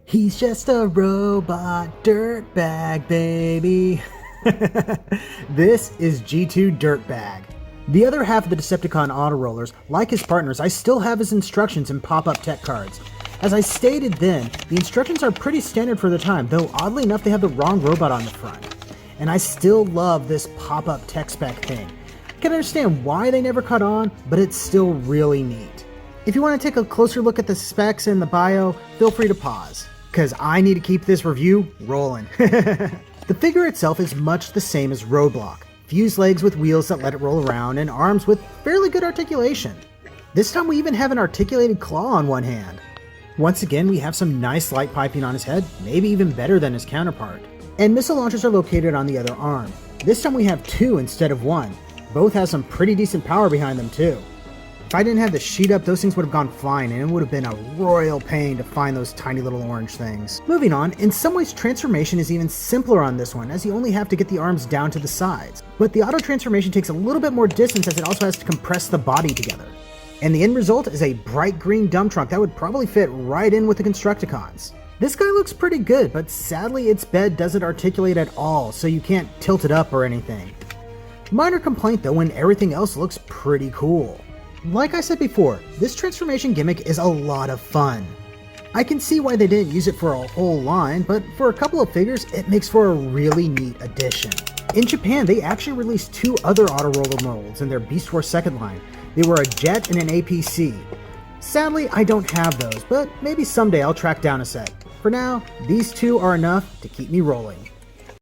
He's just a robot dirtbag, baby. This is G2 Dirtbag. The other half of the Decepticon Autorollers, like his partners, I still have his instructions in pop-up tech cards. As I stated then, the instructions are pretty standard for the time, though oddly enough they have the wrong robot on the front. And I still love this pop-up tech spec thing. I can understand why they never caught on, but it's still really neat. If you want to take a closer look at the specs and the bio, feel free to pause, because I need to keep this review rolling. The figure itself is much the same as Roadblock. Fused legs with wheels that let it roll around, and arms with fairly good articulation. This time we even have an articulated claw on one hand. Once again, we have some nice light piping on his head, maybe even better than his counterpart. And missile launchers are located on the other arm. This time we have two instead of one. Both have some pretty decent power behind them too. If I didn't have the sheet up, those things would have gone flying, and it would have been a royal pain to find those tiny little orange things. Moving on, in some ways transformation is even simpler on this one, as you only have to get the arms down to the sides. But the auto transformation takes a little bit more distance, as it also has to compress the body together. And the end result is a bright green dump truck that would probably fit right in with the Constructicons. This guy looks pretty good, but sadly its bed doesn't articulate at all, so you can't tilt it up or anything. Minor complaint though, when everything else looks pretty cool. Like I said before, this transformation gimmick is a lot of fun. I can see why they didn't use it for a whole line, but for a couple of figures, it makes for a really neat addition. In Japan, they actually released two other Autoroller molds in their Beast Wars second line. They were a Jet and an APC. Sadly, I don't have those, but maybe someday I'll track down a set. For now, these two are enough to keep me rolling.